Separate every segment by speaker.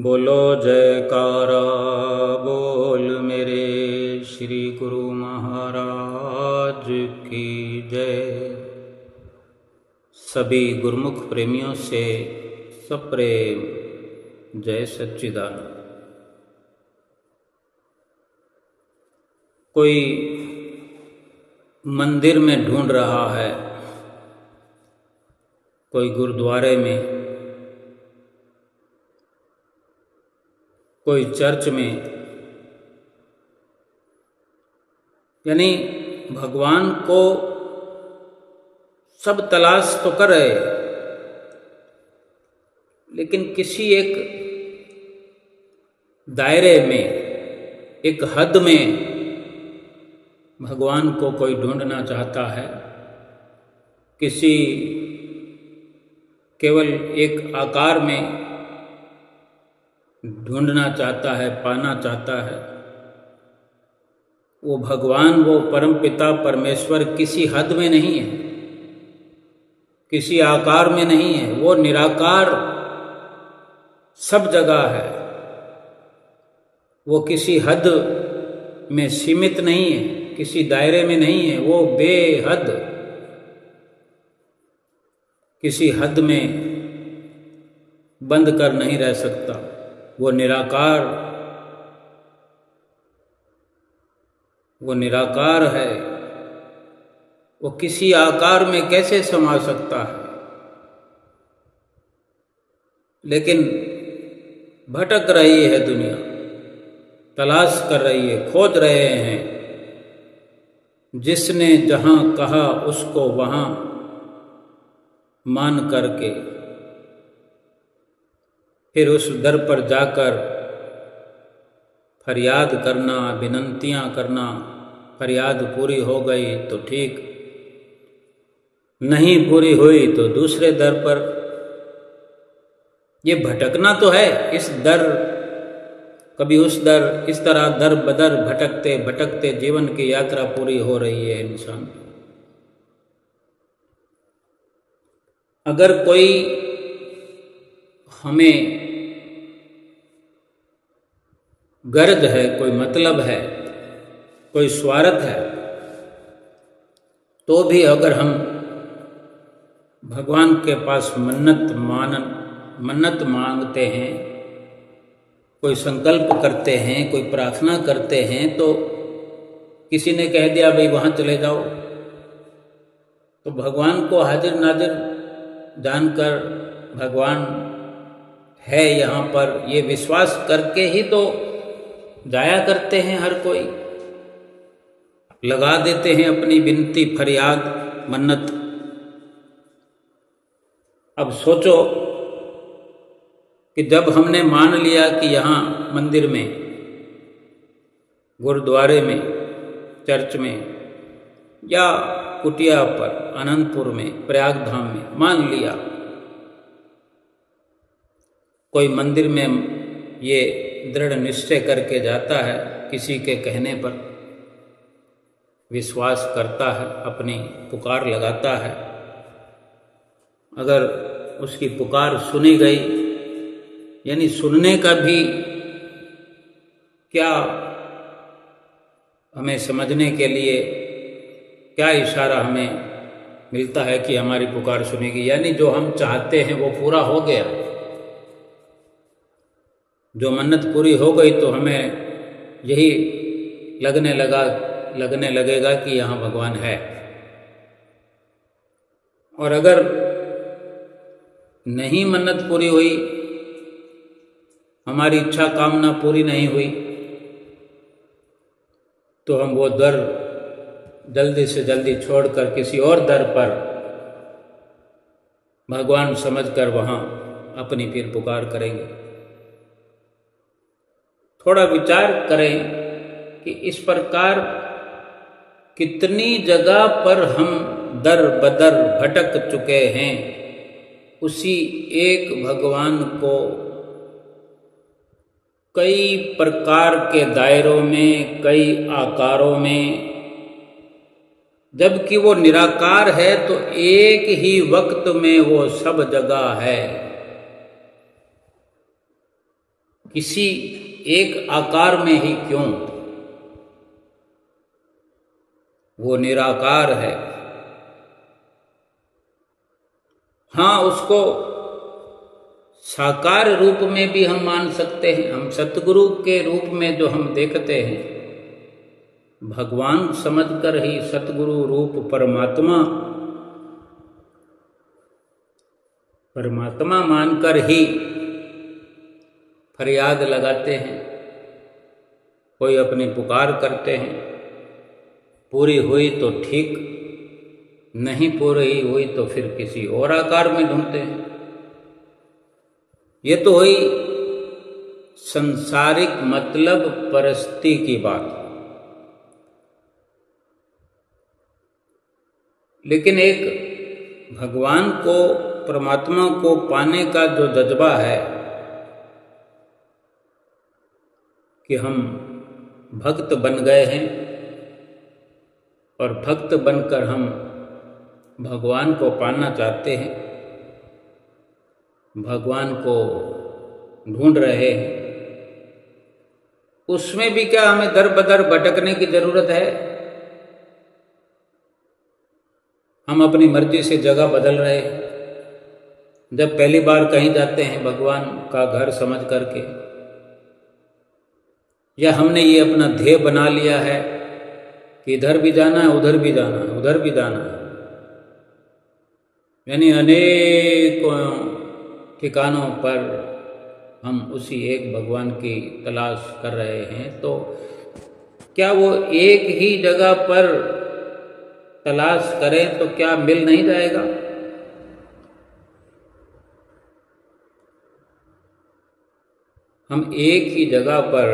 Speaker 1: बोलो जयकारा बोल मेरे श्री गुरु महाराज की जय। सभी गुरुमुख प्रेमियों से सप्रेम जय सच्चिदानंद। कोई मंदिर में ढूंढ रहा है, कोई गुरुद्वारे में, कोई चर्च में, यानी भगवान को सब तलाश तो कर रहे, लेकिन किसी एक दायरे में, एक हद में भगवान को कोई ढूंढना चाहता है। किसी केवल एक आकार में ढूंढना चाहता है, पाना चाहता है। वो भगवान, वो परमपिता परमेश्वर किसी हद में नहीं है, किसी आकार में नहीं है। वो निराकार सब जगह है। वो किसी हद में सीमित नहीं है, किसी दायरे में नहीं है। वो बेहद, किसी हद में बंद कर नहीं रह सकता। वो निराकार, वो निराकार है। वो किसी आकार में कैसे समा सकता है? लेकिन भटक रही है दुनिया, तलाश कर रही है, खोज रहे हैं। जिसने जहां कहा उसको वहां मान करके फिर उस दर पर जाकर फरियाद करना, विनंतियां करना। फरियाद पूरी हो गई तो ठीक, नहीं पूरी हुई तो दूसरे दर पर। ये भटकना तो है। इस दर, कभी उस दर, इस तरह दर बदर भटकते भटकते जीवन की यात्रा पूरी हो रही है इंसान की। अगर कोई हमें गर्ज है, कोई मतलब है, कोई स्वार्थ है, तो भी अगर हम भगवान के पास मन्नत मांगते हैं, कोई संकल्प करते हैं, कोई प्रार्थना करते हैं, तो किसी ने कह दिया भाई वहाँ चले जाओ, तो भगवान को हाजिर नाजिर जानकर भगवान है यहाँ पर, ये विश्वास करके ही तो जाया करते हैं। हर कोई लगा देते हैं अपनी विनती, फरियाद, मन्नत। अब सोचो कि जब हमने मान लिया कि यहाँ मंदिर में, गुरुद्वारे में, चर्च में या कुटिया पर, अनंतपुर में, प्रयाग धाम में मान लिया, कोई मंदिर में ये दृढ़ निश्चय करके जाता है, किसी के कहने पर विश्वास करता है, अपनी पुकार लगाता है। अगर उसकी पुकार सुनी गई, यानी सुनने का भी क्या हमें समझने के लिए क्या इशारा हमें मिलता है कि हमारी पुकार सुनेगी? यानी जो हम चाहते हैं वो पूरा हो गया, जो मन्नत पूरी हो गई, तो हमें यही लगने लगेगा कि यहाँ भगवान है। और अगर नहीं मन्नत पूरी हुई, हमारी इच्छा कामना पूरी नहीं हुई, तो हम वो दर जल्दी से जल्दी छोड़कर किसी और दर पर भगवान समझकर वहाँ अपनी फिर पुकार करेंगे। थोड़ा विचार करें कि इस प्रकार कितनी जगह पर हम दर बदर भटक चुके हैं। उसी एक भगवान को कई प्रकार के दायरों में, कई आकारों में, जबकि वो निराकार है तो एक ही वक्त में वो सब जगह है। किसी एक आकार में ही क्यों, वो निराकार है। हाँ, उसको साकार रूप में भी हम मान सकते हैं। हम सतगुरु के रूप में जो हम देखते हैं, भगवान समझकर ही सतगुरु रूप परमात्मा मानकर ही फरियाद लगाते हैं। कोई अपनी पुकार करते हैं, पूरी हुई तो ठीक, नहीं पूरी हुई तो फिर किसी और आकार में ढूंढते हैं। ये तो हुई संसारिक मतलब परस्ती की बात। लेकिन एक भगवान को, परमात्मा को पाने का जो जज्बा है कि हम भक्त बन गए हैं और भक्त बनकर हम भगवान को पाना चाहते हैं, भगवान को ढूंढ रहे हैं, उसमें भी क्या हमें दर बदर भटकने की जरूरत है? हम अपनी मर्जी से जगह बदल रहे हैं। जब पहली बार कहीं जाते हैं भगवान का घर समझ करके, या हमने ये अपना ध्येय बना लिया है कि इधर भी जाना है, उधर भी जाना है, उधर भी जाना है, यानी अनेकों ठिकानों पर हम उसी एक भगवान की तलाश कर रहे हैं, तो क्या वो एक ही जगह पर तलाश करें तो क्या मिल नहीं जाएगा? हम एक ही जगह पर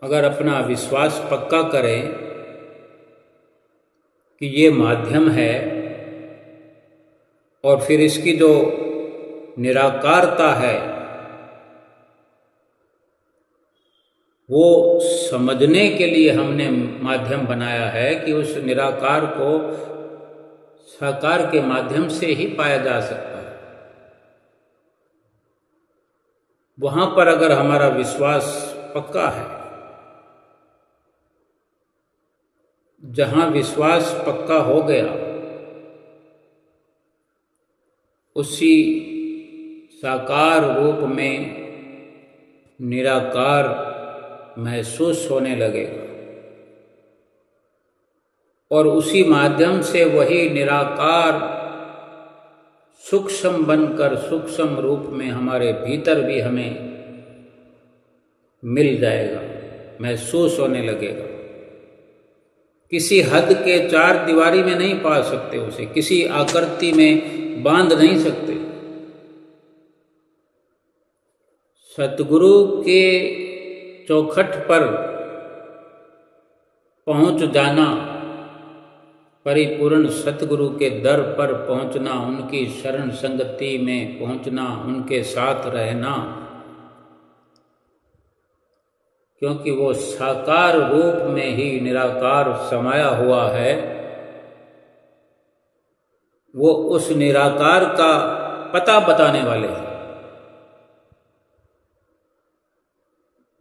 Speaker 1: अगर अपना विश्वास पक्का करें कि ये माध्यम है, और फिर इसकी जो निराकारता है वो समझने के लिए हमने माध्यम बनाया है कि उस निराकार को साकार के माध्यम से ही पाया जा सकता है। वहां पर अगर हमारा विश्वास पक्का है, जहां विश्वास पक्का हो गया, उसी साकार रूप में निराकार महसूस होने लगेगा, और उसी माध्यम से वही निराकार सूक्ष्म बनकर सूक्ष्म रूप में हमारे भीतर भी हमें मिल जाएगा, महसूस होने लगेगा। किसी हद के चार दीवारी में नहीं पा सकते उसे, किसी आकृति में बांध नहीं सकते। सतगुरु के चौखट पर पहुंच जाना, परिपूर्ण सतगुरु के दर पर पहुंचना, उनकी शरण संगति में पहुंचना, उनके साथ रहना, क्योंकि वो साकार रूप में ही निराकार समाया हुआ है। वो उस निराकार का पता बताने वाले हैं।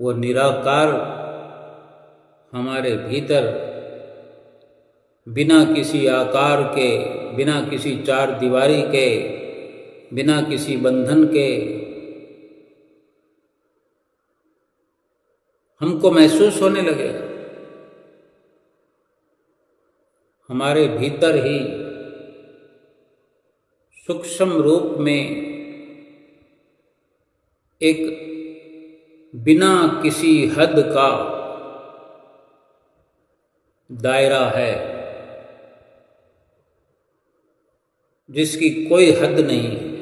Speaker 1: वो निराकार हमारे भीतर बिना किसी आकार के, बिना किसी चार दीवारी के, बिना किसी बंधन के हमको महसूस होने लगेगा। हमारे भीतर ही सूक्ष्म रूप में एक बिना किसी हद का दायरा है, जिसकी कोई हद नहीं है।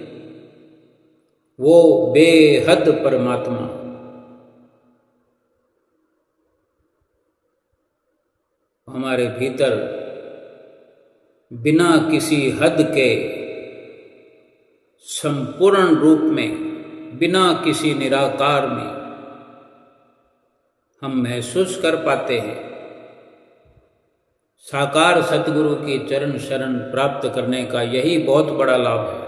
Speaker 1: वो बेहद परमात्मा हमारे भीतर बिना किसी हद के संपूर्ण रूप में, बिना किसी निराकार में हम महसूस कर पाते हैं। साकार सतगुरु की चरण शरण प्राप्त करने का यही बहुत बड़ा लाभ है।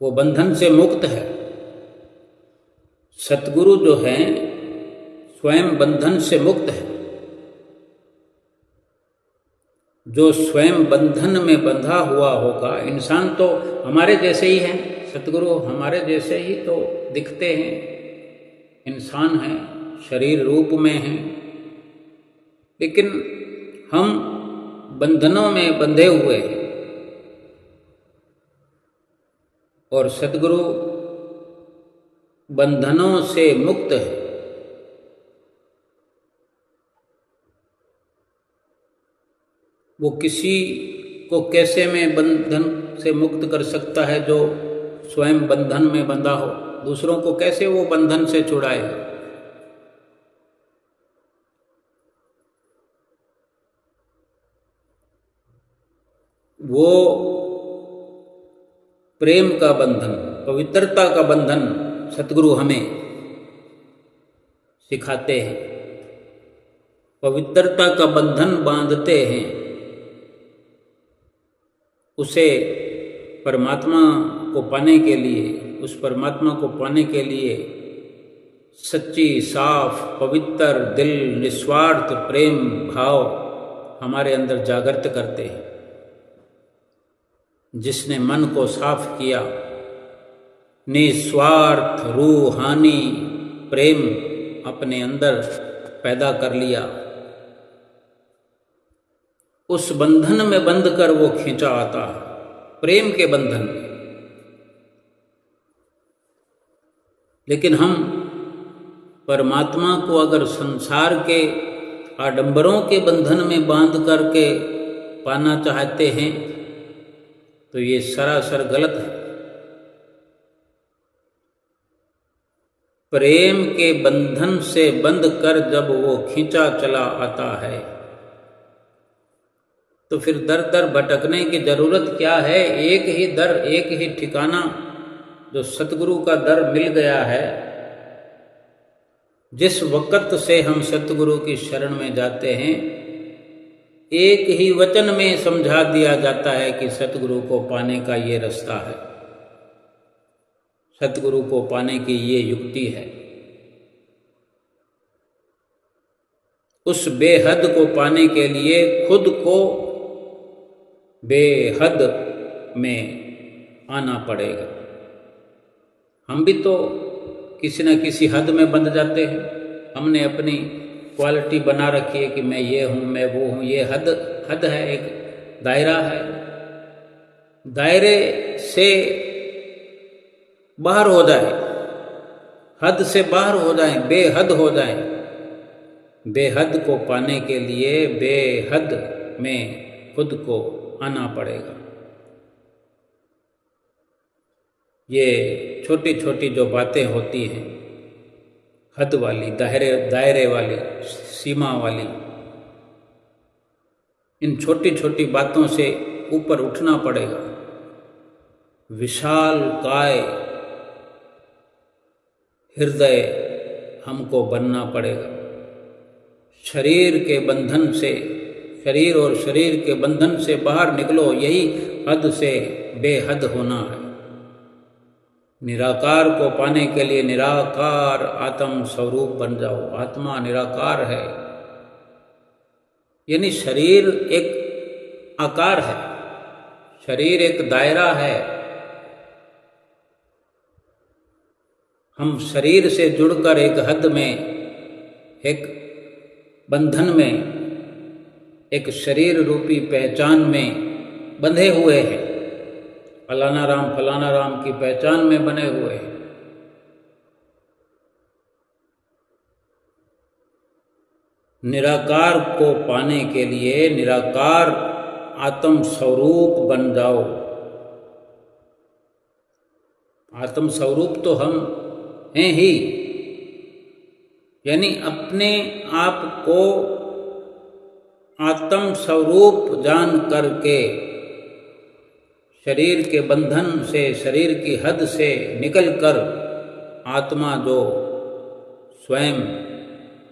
Speaker 1: वो बंधन से मुक्त है। सतगुरु जो हैं स्वयं बंधन से मुक्त है। जो स्वयं बंधन में बंधा हुआ होगा, इंसान तो हमारे जैसे ही हैं, सतगुरु हमारे जैसे ही तो दिखते हैं, इंसान हैं, शरीर रूप में हैं, लेकिन हम बंधनों में बंधे हुए हैं। और सतगुरु बंधनों से मुक्त है। वो किसी को कैसे में बंधन से मुक्त कर सकता है जो स्वयं बंधन में बंधा हो? दूसरों को कैसे वो बंधन से छुड़ाए? वो प्रेम का बंधन, पवित्रता का बंधन सतगुरु हमें सिखाते हैं, पवित्रता का बंधन बांधते हैं। उसे परमात्मा को पाने के लिए, उस परमात्मा को पाने के लिए सच्ची, साफ, पवित्र दिल, निस्वार्थ प्रेम भाव हमारे अंदर जागृत करते हैं। जिसने मन को साफ किया, निस्वार्थ रूहानी प्रेम अपने अंदर पैदा कर लिया, उस बंधन में बंध कर वो खींचा आता है, प्रेम के बंधन में। लेकिन हम परमात्मा को अगर संसार के आडंबरों के बंधन में बांध करके पाना चाहते हैं तो ये सरासर गलत है। प्रेम के बंधन से बंध कर जब वो खींचा चला आता है तो फिर दर दर भटकने की जरूरत क्या है? एक ही दर, एक ही ठिकाना जो सतगुरु का दर मिल गया है। जिस वक़्त से हम सतगुरु की शरण में जाते हैं, एक ही वचन में समझा दिया जाता है कि सतगुरु को पाने का ये रास्ता है, सतगुरु को पाने की ये युक्ति है। उस बेहद को पाने के लिए खुद को बेहद में आना पड़ेगा। हम भी तो किसी न किसी हद में बंध जाते हैं। हमने अपनी क्वालिटी बना रखी है कि मैं ये हूँ, मैं वो हूँ। ये हद है, एक दायरा है। दायरे से बाहर हो जाए, हद से बाहर हो जाए, बेहद हो जाए। बेहद को पाने के लिए बेहद में खुद को आना पड़ेगा। ये छोटी छोटी जो बातें होती हैं, हद वाली, दायरे वाली, सीमा वाली, इन छोटी छोटी बातों से ऊपर उठना पड़ेगा। विशाल काय हृदय हमको बनना पड़ेगा। शरीर के बंधन से, शरीर और शरीर के बंधन से बाहर निकलो। यही हद से बेहद होना है। निराकार को पाने के लिए निराकार आत्म स्वरूप बन जाओ। आत्मा निराकार है, यानी शरीर एक आकार है, शरीर एक दायरा है। हम शरीर से जुड़कर एक हद में, एक बंधन में, एक शरीर रूपी पहचान में बंधे हुए हैं। फलाना राम की पहचान में बने हुए हैं। निराकार को पाने के लिए निराकार आत्म स्वरूप बन जाओ। आत्म स्वरूप तो हम हैं ही, यानी अपने आप को आत्म स्वरूप जान करके शरीर के बंधन से, शरीर की हद से निकलकर आत्मा जो स्वयं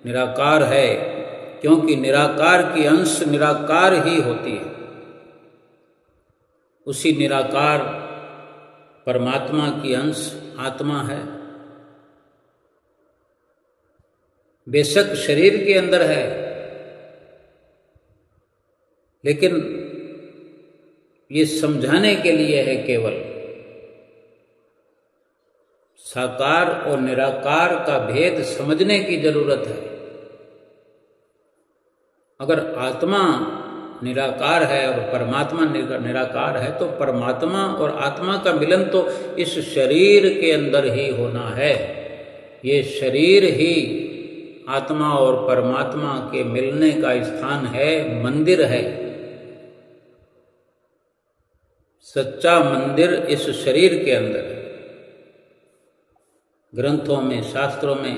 Speaker 1: निराकार है, क्योंकि निराकार की अंश निराकार ही होती है, उसी निराकार परमात्मा की अंश आत्मा है। बेशक शरीर के अंदर है, लेकिन ये समझाने के लिए है केवल। साकार और निराकार का भेद समझने की जरूरत है। अगर आत्मा निराकार है और परमात्मा निराकार है, तो परमात्मा और आत्मा का मिलन तो इस शरीर के अंदर ही होना है। ये शरीर ही आत्मा और परमात्मा के मिलने का स्थान है, मंदिर है। सच्चा मंदिर इस शरीर के अंदर है। ग्रंथों में, शास्त्रों में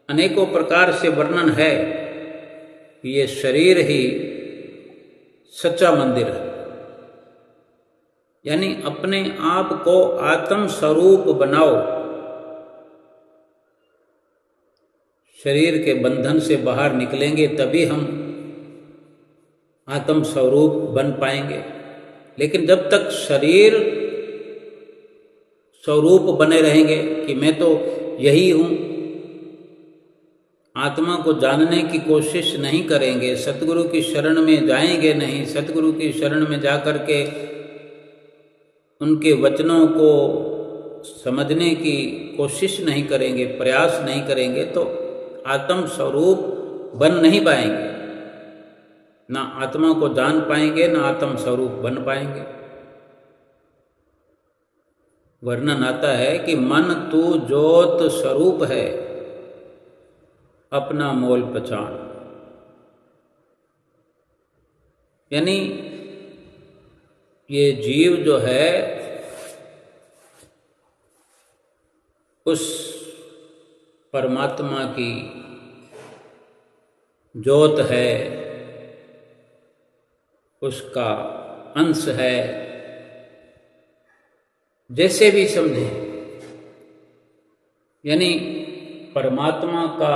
Speaker 1: अनेकों प्रकार से वर्णन है कि ये शरीर ही सच्चा मंदिर है। यानी अपने आप को आत्म स्वरूप बनाओ। शरीर के बंधन से बाहर निकलेंगे तभी हम आत्म स्वरूप बन पाएंगे। लेकिन जब तक शरीर स्वरूप बने रहेंगे कि मैं तो यही हूँ, आत्मा को जानने की कोशिश नहीं करेंगे, सतगुरु की शरण में जाएंगे नहीं, सतगुरु की शरण में जाकर के उनके वचनों को समझने की कोशिश नहीं करेंगे, प्रयास नहीं करेंगे, तो आत्म स्वरूप बन नहीं पाएंगे। ना आत्मा को जान पाएंगे, ना आत्म स्वरूप बन पाएंगे। वर्णन आता है कि मन तू ज्योत स्वरूप है, अपना मोल पहचान। यानी ये जीव जो है उस परमात्मा की ज्योत है, उसका अंश है, जैसे भी समझे। यानी परमात्मा का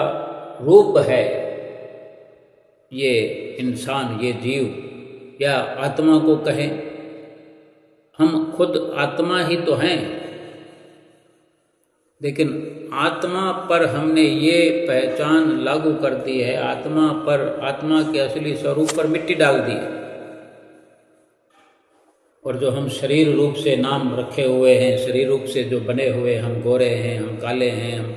Speaker 1: रूप है ये इंसान, ये जीव, या आत्मा को कहें। हम खुद आत्मा ही तो हैं, लेकिन आत्मा पर हमने ये पहचान लागू कर दी है, आत्मा पर, आत्मा के असली स्वरूप पर मिट्टी डाल दी है। और जो हम शरीर रूप से नाम रखे हुए हैं, शरीर रूप से जो बने हुए, हम गोरे हैं, हम काले हैं, हम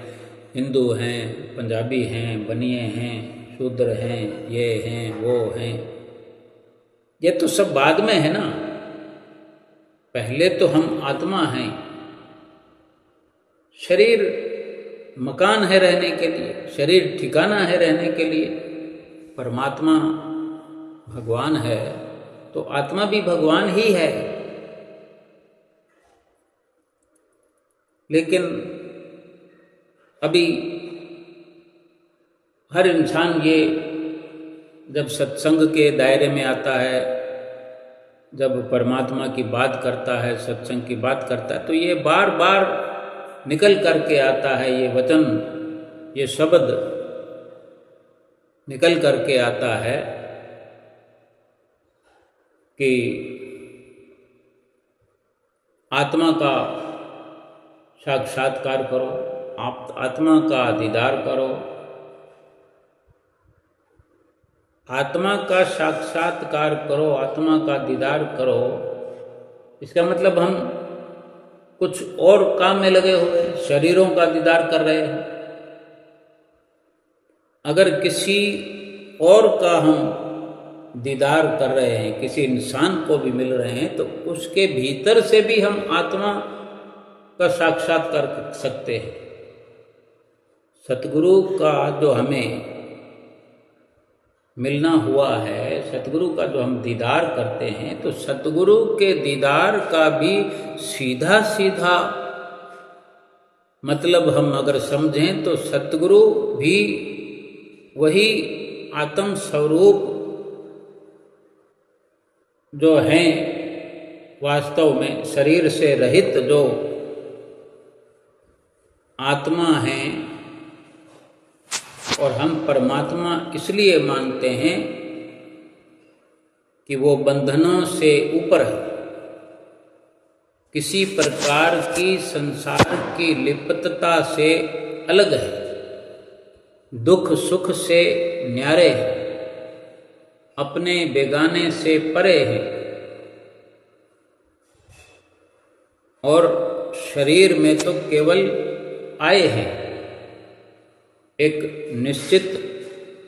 Speaker 1: हिंदू हैं, पंजाबी हैं, बनिए हैं, शूद्र हैं, ये हैं, वो हैं, ये तो सब बाद में है ना। पहले तो हम आत्मा हैं। शरीर मकान है रहने के लिए, शरीर ठिकाना है रहने के लिए। परमात्मा भगवान है तो आत्मा भी भगवान ही है। लेकिन अभी हर इंसान ये जब सत्संग के दायरे में आता है, जब परमात्मा की बात करता है, सत्संग की बात करता है, तो ये बार बार निकल करके आता है, ये वचन, ये शब्द निकल करके आता है कि आत्मा का साक्षात्कार करो, आप आत्मा का दीदार करो। आत्मा का साक्षात्कार करो, आत्मा का दीदार करो, इसका मतलब हम कुछ और काम में लगे हुए, शरीरों का दीदार कर रहे हैं। अगर किसी और का हम दीदार कर रहे हैं, किसी इंसान को भी मिल रहे हैं, तो उसके भीतर से भी हम आत्मा का साक्षात्कार कर सकते हैं। सतगुरु का जो हमें मिलना हुआ है, सतगुरु का जो हम दीदार करते हैं, तो सतगुरु के दीदार का भी सीधा सीधा मतलब हम अगर समझें तो सतगुरु भी वही आत्म स्वरूप जो हैं, वास्तव में शरीर से रहित जो आत्मा हैं, और हम परमात्मा इसलिए मानते हैं कि वो बंधनों से ऊपर है, किसी प्रकार की संसार की लिप्तता से अलग है, दुख सुख से न्यारे हैं, अपने बेगाने से परे हैं और शरीर में तो केवल आए हैं। एक निश्चित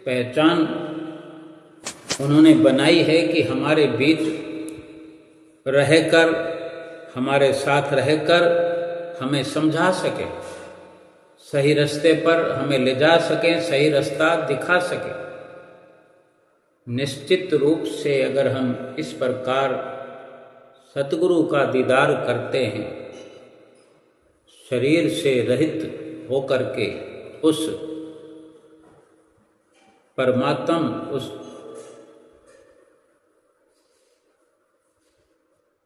Speaker 1: पहचान उन्होंने बनाई है कि हमारे बीच रहकर, हमारे साथ रहकर हमें समझा सके, सही रास्ते पर हमें ले जा सकें, सही रास्ता दिखा सके। निश्चित रूप से अगर हम इस प्रकार सतगुरु का दीदार करते हैं, शरीर से रहित होकर के उस परमात्म,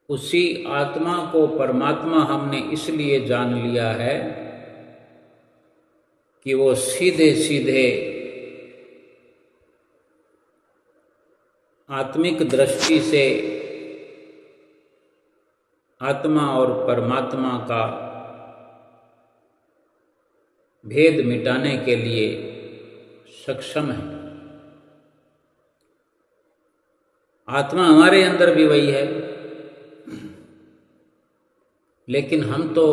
Speaker 1: उसी आत्मा को परमात्मा हमने इसलिए जान लिया है कि वो सीधे सीधे आत्मिक दृष्टि से आत्मा और परमात्मा का भेद मिटाने के लिए सक्षम है। आत्मा हमारे अंदर भी वही है, लेकिन हम तो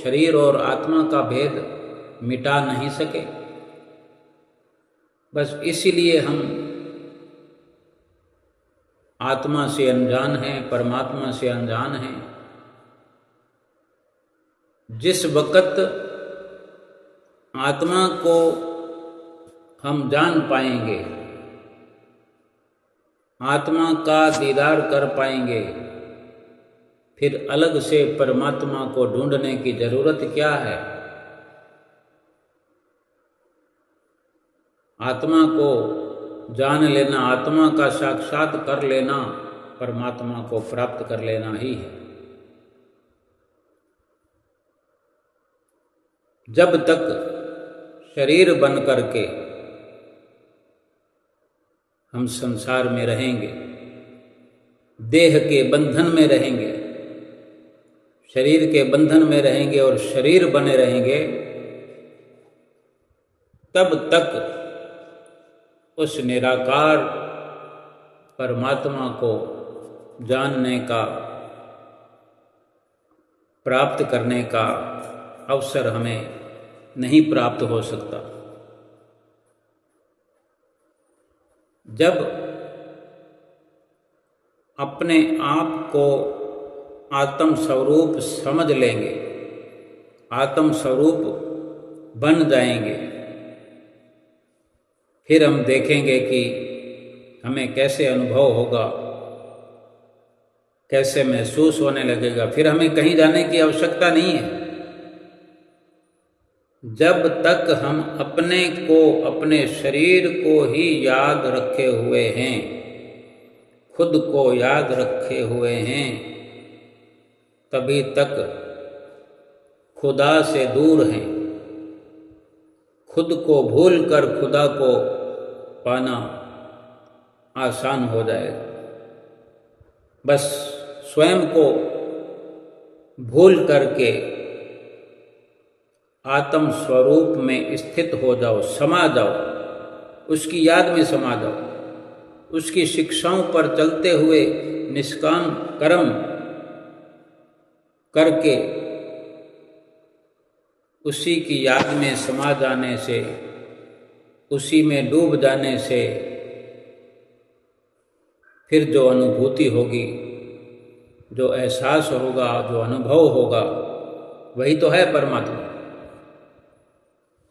Speaker 1: शरीर और आत्मा का भेद मिटा नहीं सके। बस इसीलिए हम आत्मा से अनजान हैं, परमात्मा से अनजान हैं। जिस वक्त आत्मा को हम जान पाएंगे, आत्मा का दीदार कर पाएंगे, फिर अलग से परमात्मा को ढूंढने की जरूरत क्या है। आत्मा को जान लेना, आत्मा का साक्षात कर लेना, परमात्मा को प्राप्त कर लेना ही है। जब तक शरीर बन करके हम संसार में रहेंगे, देह के बंधन में रहेंगे, शरीर के बंधन में रहेंगे और शरीर बने रहेंगे, तब तक उस निराकार परमात्मा को जानने का, प्राप्त करने का अवसर हमें नहीं प्राप्त हो सकता। जब अपने आप को आत्म स्वरूप समझ लेंगे, आत्म स्वरूप बन जाएंगे, फिर हम देखेंगे कि हमें कैसे अनुभव होगा, कैसे महसूस होने लगेगा। फिर हमें कहीं जाने की आवश्यकता नहीं है। जब तक हम अपने को, अपने शरीर को ही याद रखे हुए हैं, खुद को याद रखे हुए हैं, तभी तक खुदा से दूर हैं। खुद को भूल कर खुदा को पाना आसान हो जाएगा। बस स्वयं को भूल करके आत्म स्वरूप में स्थित हो जाओ, समा जाओ, उसकी याद में समा जाओ, उसकी शिक्षाओं पर चलते हुए निष्काम कर्म करके उसी की याद में समा जाने से, उसी में डूब जाने से फिर जो अनुभूति होगी, जो एहसास होगा, जो अनुभव होगा, वही तो है परमात्मा।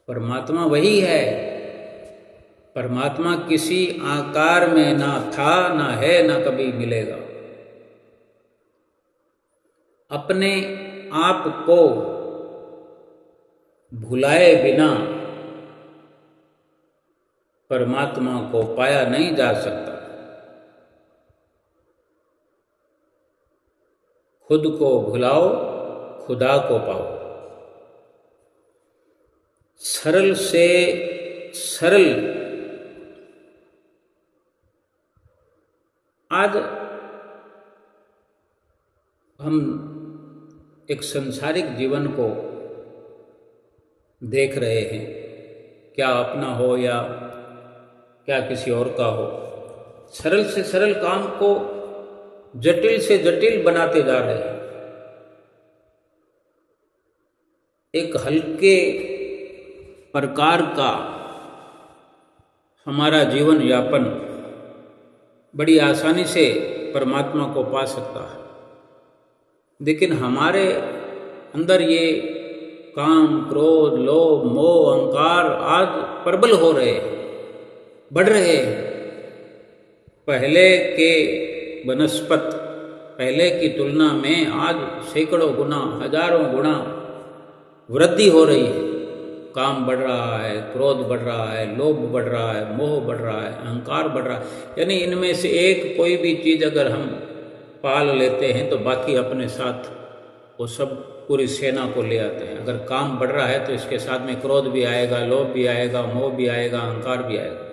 Speaker 1: परमात्मा वही है। परमात्मा किसी आकार में ना था, ना है, ना कभी मिलेगा। अपने आप को भुलाए बिना परमात्मा को पाया नहीं जा सकता। खुद को भुलाओ, खुदा को पाओ। सरल से सरल आज हम एक सांसारिक जीवन को देख रहे हैं, क्या अपना हो या क्या किसी और का हो। सरल से सरल काम को जटिल से जटिल बनाते जा रहे हैं। एक हल्के प्रकार का हमारा जीवन यापन बड़ी आसानी से परमात्मा को पा सकता है, लेकिन हमारे अंदर ये काम, क्रोध, लोभ, मोह, अहंकार आज प्रबल हो रहे हैं, बढ़ रहे हैं। पहले के बनस्पत, पहले की तुलना में आज सैकड़ों गुना, हजारों गुना वृद्धि हो रही है। काम बढ़ रहा है, क्रोध बढ़ रहा है, लोभ बढ़ रहा है, मोह बढ़ रहा है, अहंकार बढ़ रहा है। यानी इनमें से एक कोई भी चीज़ अगर हम पाल लेते हैं तो बाकी अपने साथ वो सब पूरी सेना को ले आते हैं। अगर काम बढ़ रहा है तो इसके साथ में क्रोध भी आएगा, लोभ भी आएगा, मोह भी आएगा, अहंकार भी आएगा।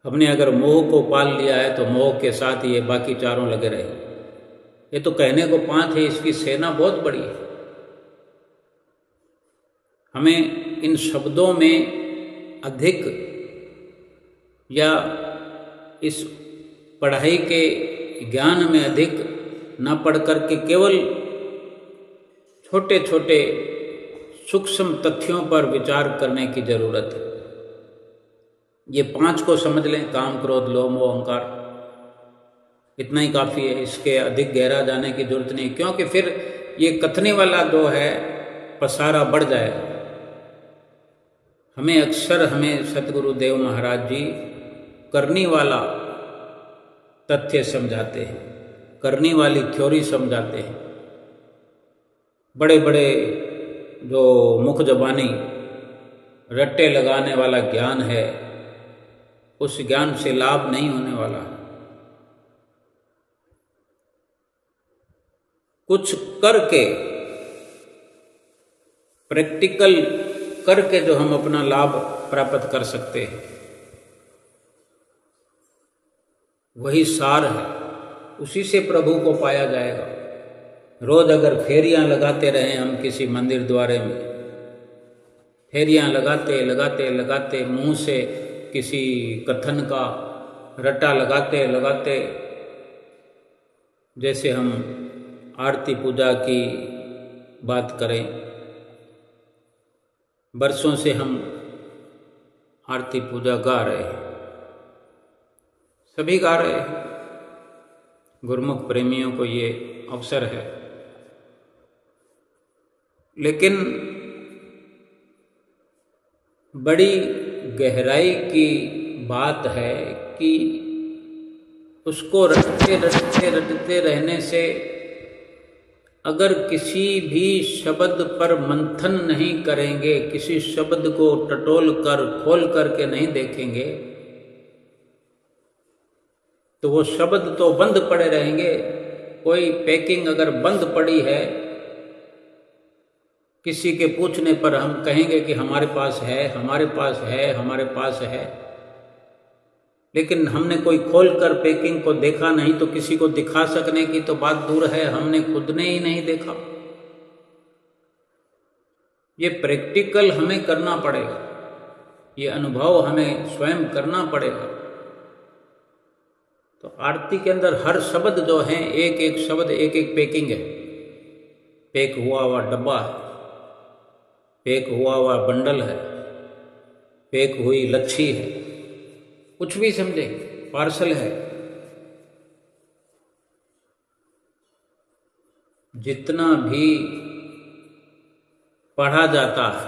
Speaker 1: हमने अगर मोह को पाल लिया है तो मोह के साथ ये बाकी चारों लगे रहे। ये तो कहने को 5 है, इसकी सेना बहुत बड़ी है। हमें इन शब्दों में अधिक या इस पढ़ाई के ज्ञान में अधिक न पढ़ करके केवल छोटे छोटे सूक्ष्म तथ्यों पर विचार करने की जरूरत है। ये 5 को समझ लें, काम, क्रोध, लोभ, मोह, अहंकार, इतना ही काफ़ी है। इसके अधिक गहरा जाने की जरूरत नहीं, क्योंकि फिर ये कथने वाला जो है पसारा बढ़ जाएगा। हमें सतगुरु देव महाराज जी करनी वाला तथ्य समझाते हैं, करनी वाली थ्योरी समझाते हैं। बड़े बड़े जो मुख जबानी रट्टे लगाने वाला ज्ञान है, उस ज्ञान से लाभ नहीं होने वाला। कुछ करके, प्रैक्टिकल करके जो हम अपना लाभ प्राप्त कर सकते हैं, वही सार है, उसी से प्रभु को पाया जाएगा। रोज अगर फेरियां लगाते रहें हम किसी मंदिर द्वारे में, फेरियां लगाते लगाते लगाते, मुंह से किसी कथन का रट्टा लगाते लगाते, जैसे हम आरती पूजा की बात करें, बरसों से हम आरती पूजा गा रहे हैं, सभी गा रहे हैं। गुरुमुख प्रेमियों को ये अवसर है, लेकिन बड़ी गहराई की बात है कि उसको रटते रटते रटते रहने से अगर किसी भी शब्द पर मंथन नहीं करेंगे, किसी शब्द को टटोल कर खोल करके नहीं देखेंगे, तो वो शब्द तो बंद पड़े रहेंगे। कोई पैकिंग अगर बंद पड़ी है, किसी के पूछने पर हम कहेंगे कि हमारे पास है, हमारे पास है, हमारे पास है, लेकिन हमने कोई खोलकर पैकिंग को देखा नहीं, तो किसी को दिखा सकने की तो बात दूर है, हमने खुद ने ही नहीं देखा। ये प्रैक्टिकल हमें करना पड़ेगा, ये अनुभव हमें स्वयं करना पड़ेगा। तो आरती के अंदर हर शब्द जो है, एक एक शब्द एक एक पैकिंग है, पैक हुआ हुआ डब्बा है, पैक हुआ हुआ बंडल है, पैक हुई लच्छी है, कुछ भी समझे, पार्सल है। जितना भी पढ़ा जाता है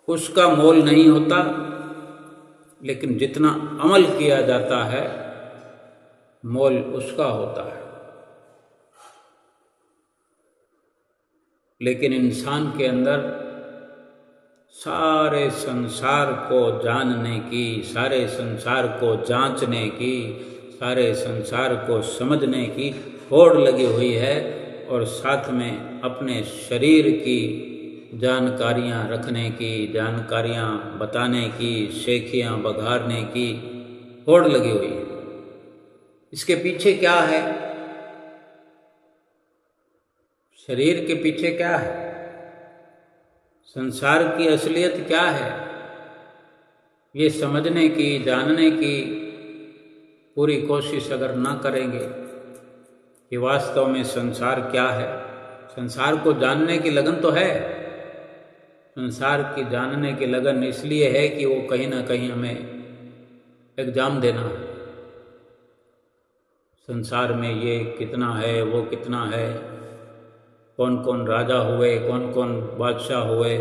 Speaker 1: उसका मोल नहीं होता, लेकिन जितना अमल किया जाता है मोल उसका होता है। लेकिन इंसान के अंदर सारे संसार को जानने की, सारे संसार को जांचने की, सारे संसार को समझने की होड़ लगी हुई है, और साथ में अपने शरीर की जानकारियां रखने की, जानकारियां बताने की, शेखियां बघारने की होड़ लगी हुई है। इसके पीछे क्या है? शरीर के पीछे क्या है, संसार की असलियत क्या है, ये समझने की, जानने की पूरी कोशिश अगर ना करेंगे कि वास्तव में संसार क्या है। संसार को जानने की लगन तो है, संसार की जानने की लगन इसलिए है कि वो कहीं ना कहीं हमें एग्जाम देना है। संसार में ये कितना है, वो कितना है, कौन कौन राजा हुए, कौन कौन बादशाह हुए,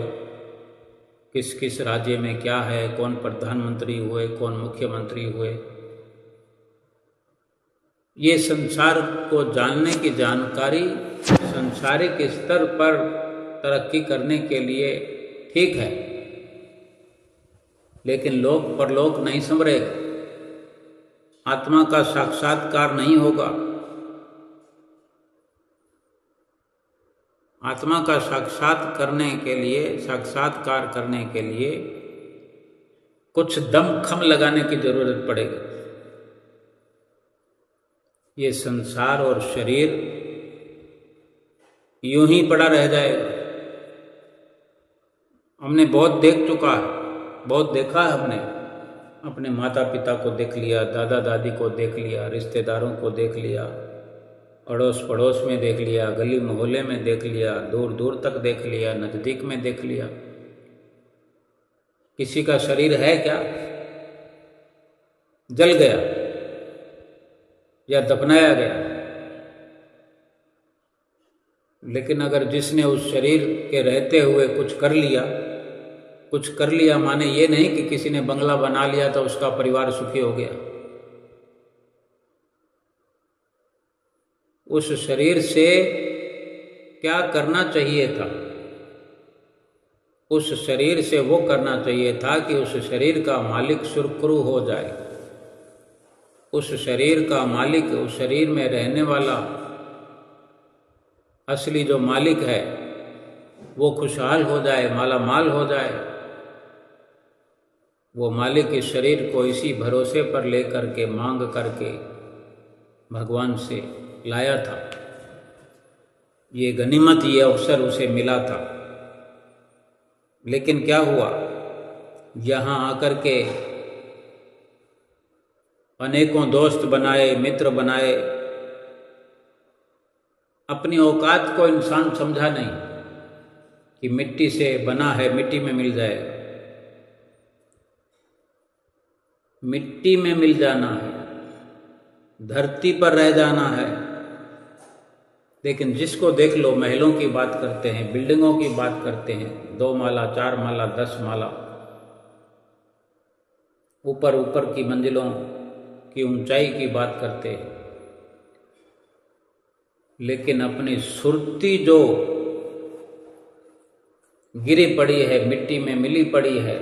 Speaker 1: किस किस राज्य में क्या है, कौन प्रधानमंत्री हुए, कौन मुख्यमंत्री हुए। ये संसार को जानने की जानकारी संसारिक स्तर पर तरक्की करने के लिए ठीक है, लेकिन लोक परलोक नहीं संभरेगा, आत्मा का साक्षात्कार नहीं होगा। आत्मा का साक्षात्कार करने के लिए कुछ दमखम लगाने की जरूरत पड़ेगी। ये संसार और शरीर यूं ही पड़ा रह जाएगा। हमने बहुत देख चुका है, बहुत देखा है हमने। अपने माता पिता को देख लिया, दादा दादी को देख लिया, रिश्तेदारों को देख लिया, अड़ोस पड़ोस में देख लिया, गली मोहल्ले में देख लिया, दूर दूर तक देख लिया, नज़दीक में देख लिया। किसी का शरीर है क्या? जल गया या दफनाया गया। लेकिन अगर जिसने उस शरीर के रहते हुए कुछ कर लिया माने ये नहीं कि किसी ने बंगला बना लिया तो उसका परिवार सुखी हो गया। उस शरीर से क्या करना चाहिए था? उस शरीर से वो करना चाहिए था कि उस शरीर का मालिक सुरखरू हो जाए, उस शरीर का मालिक, उस शरीर में रहने वाला असली जो मालिक है वो खुशहाल हो जाए, माला माल हो जाए। वो मालिक इस शरीर को इसी भरोसे पर लेकर के, मांग करके भगवान से लाया था। ये गनीमत, ये अवसर उसे मिला था। लेकिन क्या हुआ? यहाँ आकर के अनेकों दोस्त बनाए, मित्र बनाए, अपनी औकात को इंसान समझा नहीं कि मिट्टी से बना है, मिट्टी में मिल जाएगा। मिट्टी में मिल जाना है, धरती पर रह जाना है। लेकिन जिसको देख लो, महलों की बात करते हैं, बिल्डिंगों की बात करते हैं, 2 माला, 4 माला, 10 माला, ऊपर की मंजिलों की ऊंचाई की बात करते हैं। लेकिन अपनी सुरती जो गिरी पड़ी है, मिट्टी में मिली पड़ी है,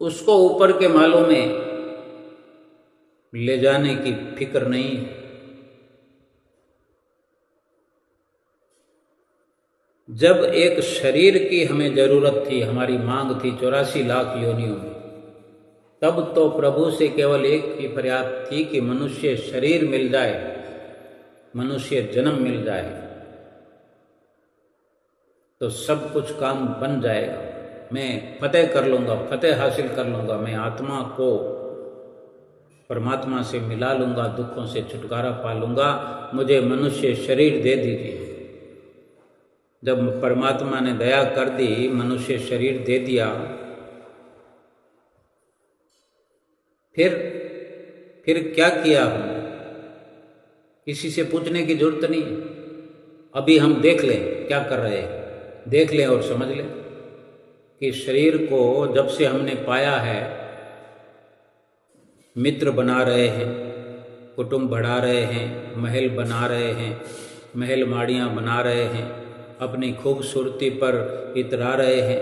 Speaker 1: उसको ऊपर के मालों में ले जाने की फिक्र नहीं है। जब एक शरीर की हमें जरूरत थी, हमारी मांग थी 84 लाख योनियों में, तब तो प्रभु से केवल एक ही फरियाद थी कि मनुष्य शरीर मिल जाए, मनुष्य जन्म मिल जाए तो सब कुछ काम बन जाएगा। मैं फतेह कर लूँगा, फतेह हासिल कर लूँगा, मैं आत्मा को परमात्मा से मिला लूँगा, दुखों से छुटकारा पा लूँगा, मुझे मनुष्य शरीर दे दीजिए। जब परमात्मा ने दया कर दी, मनुष्य शरीर दे दिया, फिर क्या किया हमने? किसी से पूछने की जरूरत नहीं। अभी हम देख लें क्या कर रहे हैं, देख लें और समझ लें कि शरीर को जब से हमने पाया है, मित्र बना रहे हैं, कुटुंब बढ़ा रहे हैं, महल बना रहे हैं, महल माड़ियाँ बना रहे हैं, अपनी खूबसूरती पर इतरा रहे हैं।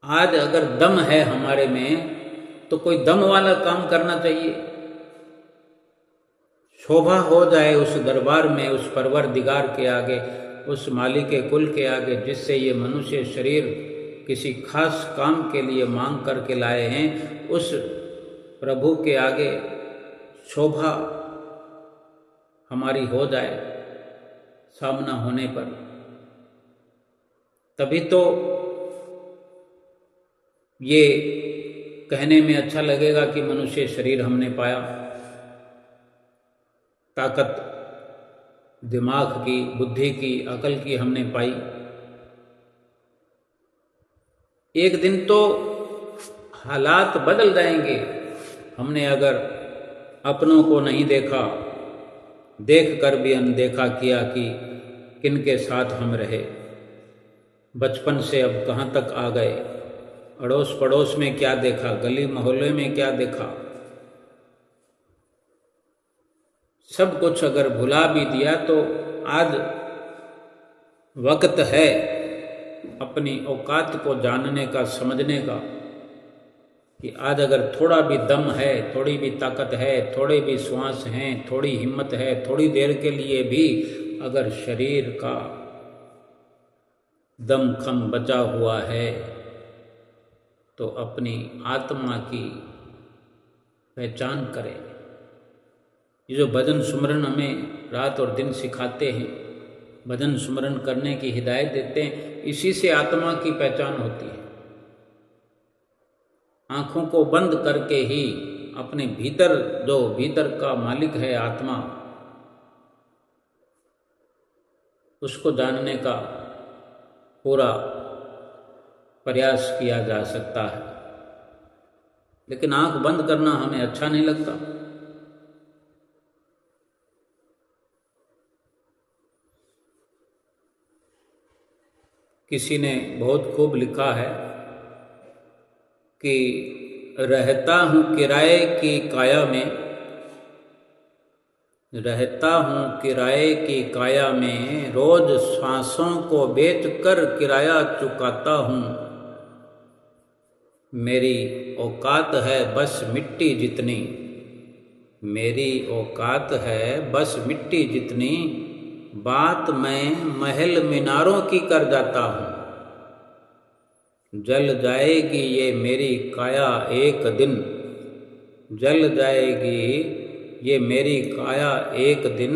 Speaker 1: आज अगर दम है हमारे में तो कोई दम वाला काम करना चाहिए। शोभा हो जाए उस दरबार में, उस परवरदिगार के आगे, उस मालिक कुल के आगे, जिससे ये मनुष्य शरीर किसी खास काम के लिए मांग करके लाए हैं, उस प्रभु के आगे शोभा हमारी हो जाए सामना होने पर, तभी तो ये कहने में अच्छा लगेगा कि मनुष्य शरीर हमने पाया, ताकत दिमाग की, बुद्धि की, अकल की हमने पाई। एक दिन तो हालात बदल जाएंगे। हमने अगर अपनों को नहीं देखा, देख कर भी अनदेखा किया कि किनके साथ हम रहे, बचपन से अब कहाँ तक आ गए, अड़ोस पड़ोस में क्या देखा, गली मोहल्ले में क्या देखा, सब कुछ अगर भुला भी दिया तो आज वक्त है अपनी औकात को जानने का, समझने का, कि आज अगर थोड़ा भी दम है, थोड़ी भी ताकत है, थोड़े भी श्वास हैं, थोड़ी हिम्मत है, थोड़ी देर के लिए भी अगर शरीर का दम खम बचा हुआ है, तो अपनी आत्मा की पहचान करें। ये जो भजन सुमरन हमें रात और दिन सिखाते हैं, भजन सुमरन करने की हिदायत देते हैं, इसी से आत्मा की पहचान होती है। आंखों को बंद करके ही अपने भीतर, जो भीतर का मालिक है आत्मा, उसको जानने का पूरा प्रयास किया जा सकता है। लेकिन आंख बंद करना हमें अच्छा नहीं लगता। किसी ने बहुत खूब लिखा है कि रहता हूँ किराए की काया में, रहता हूँ किराए की काया में, रोज सांसों को बेच कर किराया चुकाता हूँ। मेरी औकात है बस मिट्टी जितनी, मेरी औकात है बस मिट्टी जितनी, बात मैं महल मीनारों की कर जाता हूँ। जल जाएगी ये मेरी काया एक दिन, जल जाएगी ये मेरी काया एक दिन,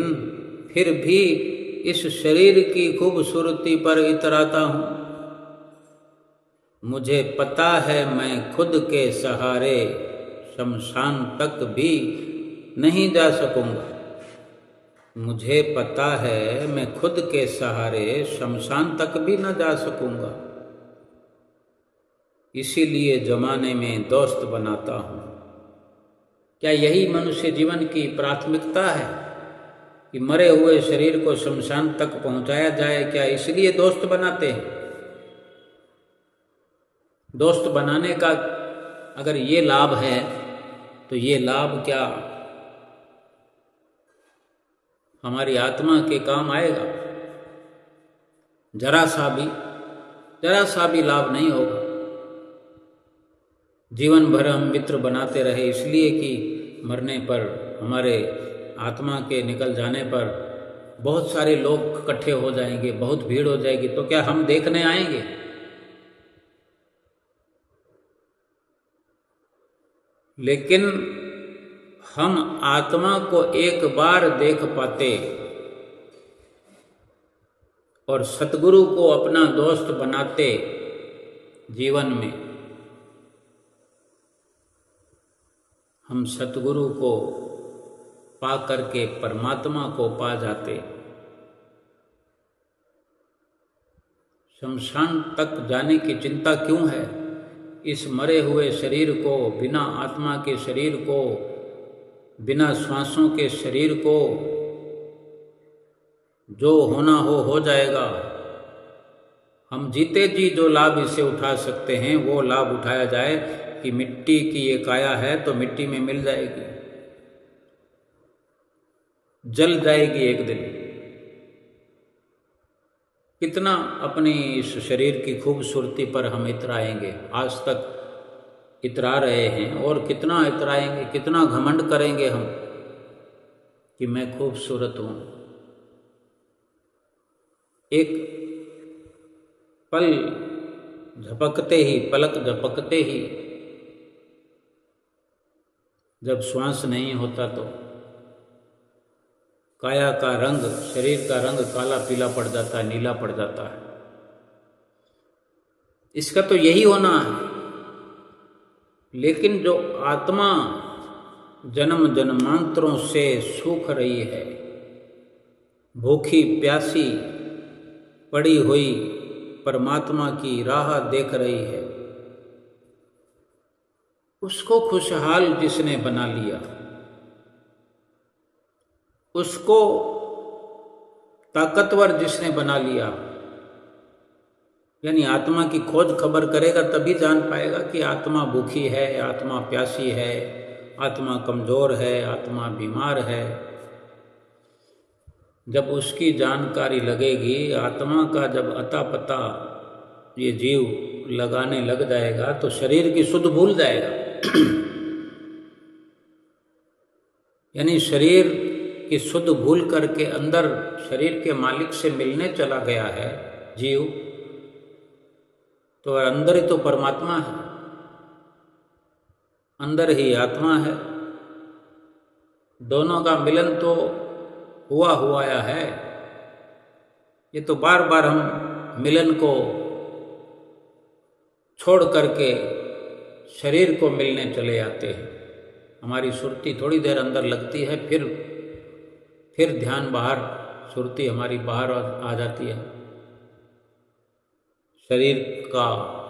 Speaker 1: फिर भी इस शरीर की खूबसूरती पर इतराता हूँ। मुझे पता है मैं खुद के सहारे शमशान तक भी नहीं जा सकूँगा। मुझे पता है मैं खुद के सहारे शमशान तक भी न जा सकूँगा, इसीलिए जमाने में दोस्त बनाता हूँ। क्या यही मनुष्य जीवन की प्राथमिकता है कि मरे हुए शरीर को शमशान तक पहुँचाया जाए? क्या इसलिए दोस्त बनाते हैं? दोस्त बनाने का अगर ये लाभ है तो ये लाभ क्या हमारी आत्मा के काम आएगा? जरा सा भी लाभ नहीं होगा। जीवन भर हम मित्र बनाते रहे इसलिए कि मरने पर, हमारे आत्मा के निकल जाने पर बहुत सारे लोग इकट्ठे हो जाएंगे, बहुत भीड़ हो जाएगी, तो क्या हम देखने आएंगे? लेकिन हम आत्मा को एक बार देख पाते और सतगुरु को अपना दोस्त बनाते जीवन में, हम सतगुरु को पा करके परमात्मा को पा जाते। शमशान तक जाने की चिंता क्यों है? इस मरे हुए शरीर को, बिना आत्मा के शरीर को, बिना श्वासों के शरीर को, जो होना हो जाएगा। हम जीते जी जो लाभ इसे उठा सकते हैं वो लाभ उठाया जाए कि मिट्टी की ये काया है तो मिट्टी में मिल जाएगी, जल जाएगी एक दिन। कितना अपनी इस शरीर की खूबसूरती पर हम इतराएंगे, आज तक इतरा रहे हैं और कितना इतराएंगे, कितना घमंड करेंगे हम कि मैं खूबसूरत हूँ। एक पल झपकते ही, पलक झपकते ही, जब श्वास नहीं होता तो काया का रंग, शरीर का रंग काला पीला पड़ जाता है, नीला पड़ जाता है। इसका तो यही होना है। लेकिन जो आत्मा जन्म जन्मांतरों से सूख रही है, भूखी प्यासी पड़ी हुई परमात्मा की राह देख रही है, उसको खुशहाल जिसने बना लिया, उसको ताकतवर जिसने बना लिया, यानी आत्मा की खोज खबर करेगा तभी जान पाएगा कि आत्मा भूखी है, आत्मा प्यासी है, आत्मा कमजोर है, आत्मा बीमार है। जब उसकी जानकारी लगेगी, आत्मा का जब अता पता ये जीव लगाने लग जाएगा तो शरीर की सुध भूल जाएगा। यानी शरीर की सुध भूल करके अंदर शरीर के मालिक से मिलने चला गया है जीव, तो अंदर ही तो परमात्मा है, अंदर ही आत्मा है। दोनों का मिलन तो हुआ है। ये तो बार बार हम मिलन को छोड़ करके शरीर को मिलने चले आते हैं। हमारी सुरती थोड़ी देर अंदर लगती है, फिर ध्यान बाहर, सुरती हमारी बाहर आ जाती है। शरीर का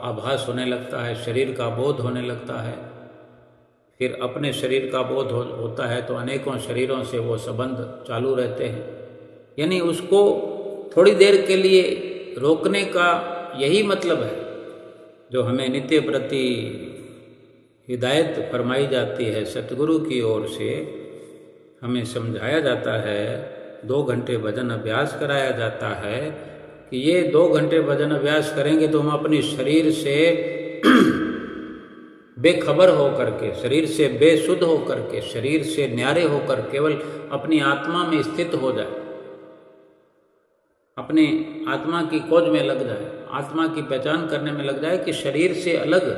Speaker 1: आभास होने लगता है, शरीर का बोध होने लगता है। फिर अपने शरीर का बोध होता है तो अनेकों शरीरों से वो संबंध चालू रहते हैं। यानी उसको थोड़ी देर के लिए रोकने का यही मतलब है जो हमें नित्य प्रति हिदायत फरमाई जाती है सतगुरु की ओर से। हमें समझाया जाता है, 2 घंटे भजन अभ्यास कराया जाता है कि ये 2 घंटे भजन अभ्यास करेंगे तो हम अपने शरीर से बेखबर होकर के, शरीर से बेसुध होकर के, शरीर से न्यारे होकर केवल अपनी आत्मा में स्थित हो जाए, अपने आत्मा की खोज में लग जाए, आत्मा की पहचान करने में लग जाए कि शरीर से अलग,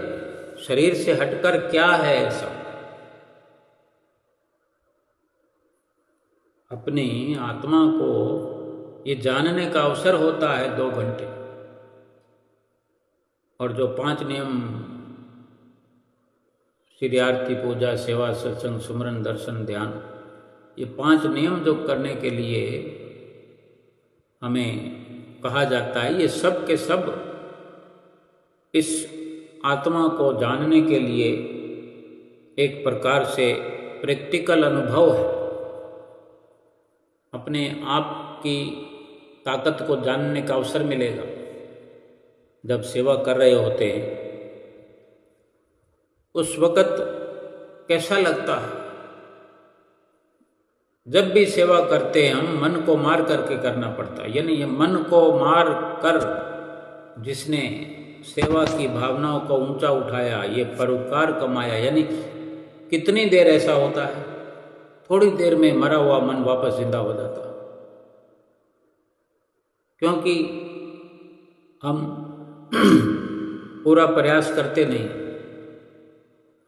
Speaker 1: शरीर से हटकर क्या है ऐसा। अपनी आत्मा को ये जानने का अवसर होता है 2 घंटे। और जो 5 नियम, श्री आरती, पूजा, सेवा, सत्संग, सुमरन, दर्शन, ध्यान, ये 5 नियम जो करने के लिए हमें कहा जाता है, ये सब के सब इस आत्मा को जानने के लिए एक प्रकार से प्रैक्टिकल अनुभव है। अपने आप की ताकत को जानने का अवसर मिलेगा जब सेवा कर रहे होते हैं। उस वक़्त कैसा लगता है? जब भी सेवा करते हैं हम मन को मार करके करना पड़ता है। यानी ये मन को मार कर जिसने सेवा की भावनाओं को ऊंचा उठाया, ये परोपकार कमाया, यानी कितनी देर ऐसा होता है, थोड़ी देर में मरा हुआ मन वापस जिंदा हो जाता है। क्योंकि हम पूरा प्रयास करते नहीं,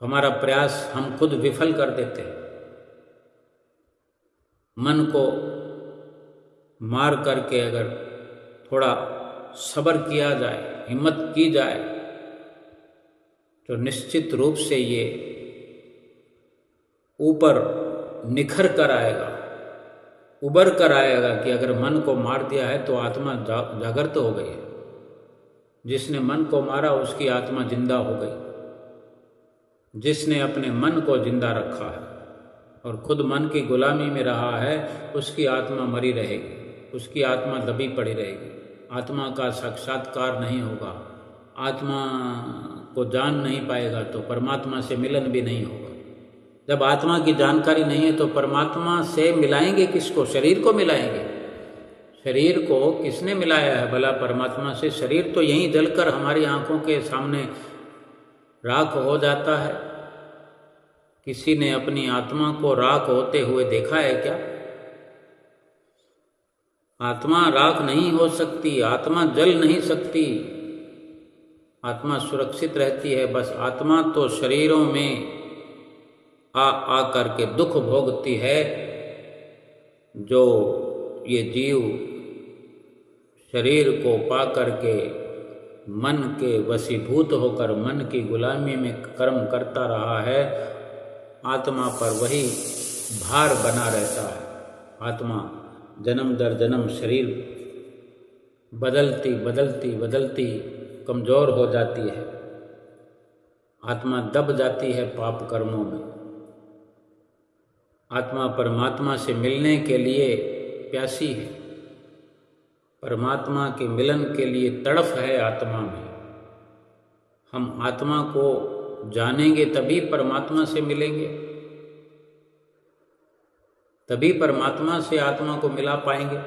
Speaker 1: हमारा प्रयास हम खुद विफल कर देते हैं। मन को मार करके अगर थोड़ा सब्र किया जाए, हिम्मत की जाए, तो निश्चित रूप से ये ऊपर निखर कर आएगा, उबर कर आएगा कि अगर मन को मार दिया है तो आत्मा जागृत हो गई है। जिसने मन को मारा उसकी आत्मा जिंदा हो गई। जिसने अपने मन को जिंदा रखा है और खुद मन की गुलामी में रहा है, उसकी आत्मा मरी रहेगी, उसकी आत्मा दबी पड़ी रहेगी। आत्मा का साक्षात्कार नहीं होगा, आत्मा को जान नहीं पाएगा तो परमात्मा से मिलन भी नहीं होगा। जब आत्मा की जानकारी नहीं है तो परमात्मा से मिलाएंगे किसको? शरीर को मिलाएंगे। शरीर को किसने मिलाया है भला परमात्मा से? शरीर तो यहीं जलकर हमारी आंखों के सामने राख हो जाता है। किसी ने अपनी आत्मा को राख होते हुए देखा है क्या? आत्मा राख नहीं हो सकती, आत्मा जल नहीं सकती, आत्मा सुरक्षित रहती है। बस आत्मा तो शरीरों में आ करके दुख भोगती है जो ये जीव शरीर को पा करके मन के वशीभूत होकर मन की गुलामी में कर्म करता रहा है, आत्मा पर वही भार बना रहता है। आत्मा जन्म दर जन्म शरीर बदलती बदलती बदलती कमज़ोर हो जाती है। आत्मा दब जाती है पाप कर्मों में। आत्मा परमात्मा से मिलने के लिए प्यासी है, परमात्मा के मिलन के लिए तड़फ है आत्मा में। हम आत्मा को जानेंगे तभी परमात्मा से मिलेंगे, तभी परमात्मा से आत्मा को मिला पाएंगे।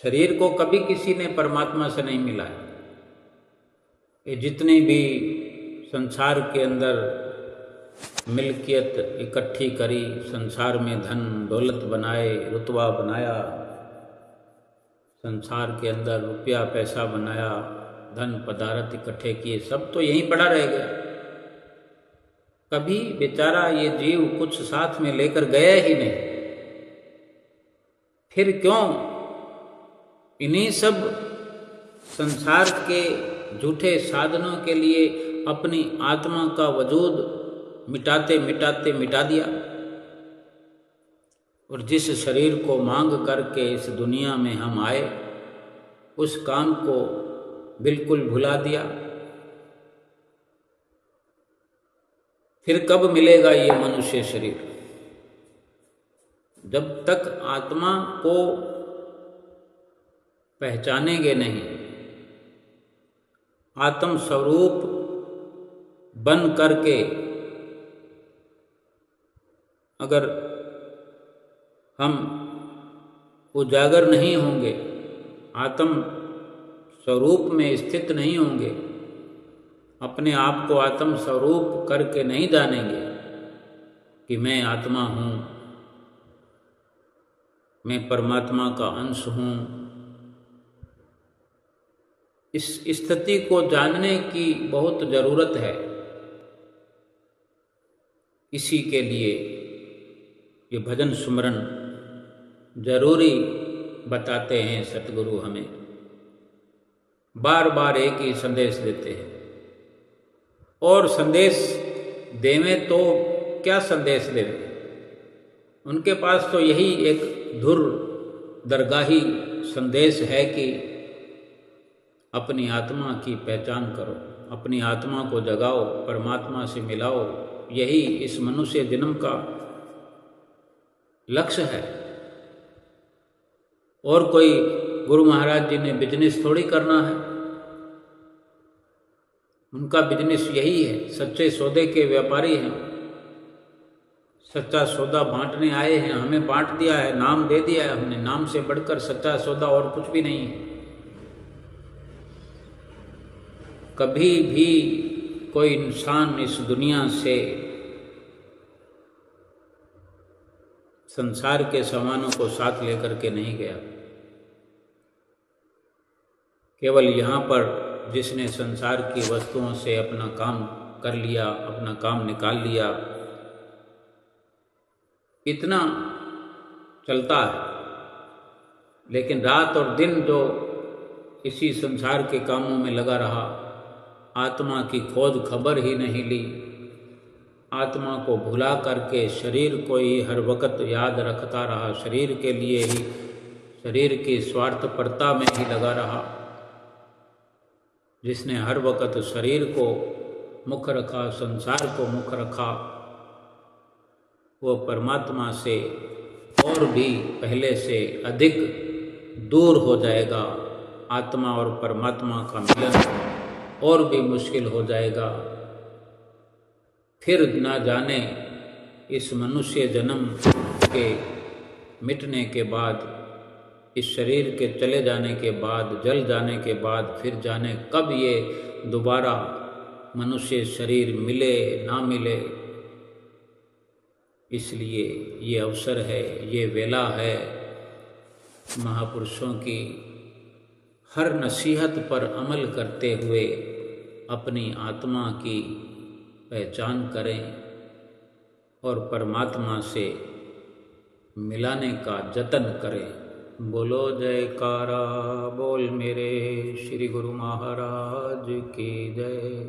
Speaker 1: शरीर को कभी किसी ने परमात्मा से नहीं मिला है। ये जितनी भी संसार के अंदर मिल्कियत इकट्ठी करी, संसार में धन दौलत बनाए, रुतबा बनाया, संसार के अंदर रुपया पैसा बनाया, धन पदार्थ इकट्ठे किए, सब तो यहीं पड़ा रह गया। कभी बेचारा ये जीव कुछ साथ में लेकर गया ही नहीं। फिर क्यों इन्हीं सब संसार के झूठे साधनों के लिए अपनी आत्मा का वजूद मिटाते मिटाते मिटा दिया, और जिस शरीर को मांग करके इस दुनिया में हम आए, उस काम को बिल्कुल भुला दिया। फिर कब मिलेगा ये मनुष्य शरीर? जब तक आत्मा को पहचानेंगे नहीं, आत्म स्वरूप बन करके अगर हम उजागर नहीं होंगे, आत्म स्वरूप में स्थित नहीं होंगे, अपने आप को आत्म स्वरूप करके नहीं जानेंगे कि मैं आत्मा हूँ, मैं परमात्मा का अंश हूँ, इस स्थिति को जानने की बहुत ज़रूरत है। इसी के लिए ये भजन सुमरन जरूरी बताते हैं सतगुरु हमें। बार बार एक ही संदेश देते हैं, और संदेश देवें तो क्या संदेश देवें? उनके पास तो यही एक धुर दरगाही संदेश है कि अपनी आत्मा की पहचान करो, अपनी आत्मा को जगाओ, परमात्मा से मिलाओ। यही इस मनुष्य जन्म का लक्ष्य है। और कोई गुरु महाराज जी ने बिजनेस थोड़ी करना है, उनका बिजनेस यही है। सच्चे सौदे के व्यापारी हैं, सच्चा सौदा बांटने आए हैं। हमें बांट दिया है, नाम दे दिया है हमने, नाम से बढ़कर सच्चा सौदा और कुछ भी नहीं है। कभी भी कोई इंसान इस दुनिया से संसार के सामानों को साथ लेकर के नहीं गया। केवल यहाँ पर जिसने संसार की वस्तुओं से अपना काम कर लिया, अपना काम निकाल लिया, इतना चलता है। लेकिन रात और दिन जो इसी संसार के कामों में लगा रहा, आत्मा की खोज खबर ही नहीं ली, आत्मा को भुला करके शरीर को ही हर वक्त याद रखता रहा, शरीर के लिए ही, शरीर की स्वार्थपरता में ही लगा रहा, जिसने हर वक्त शरीर को मुख रखा, संसार को मुख रखा, वो परमात्मा से और भी पहले से अधिक दूर हो जाएगा। आत्मा और परमात्मा का मिलन और भी मुश्किल हो जाएगा। फिर ना जाने इस मनुष्य जन्म के मिटने के बाद, इस शरीर के चले जाने के बाद, जल जाने के बाद, फिर जाने कब ये दोबारा मनुष्य शरीर मिले ना मिले। इसलिए ये अवसर है, ये वेला है महापुरुषों की हर नसीहत पर अमल करते हुए अपनी आत्मा की पहचान करें और परमात्मा से मिलाने का जतन करें। बोलो जयकारा बोल मेरे श्री गुरु महाराज की जय।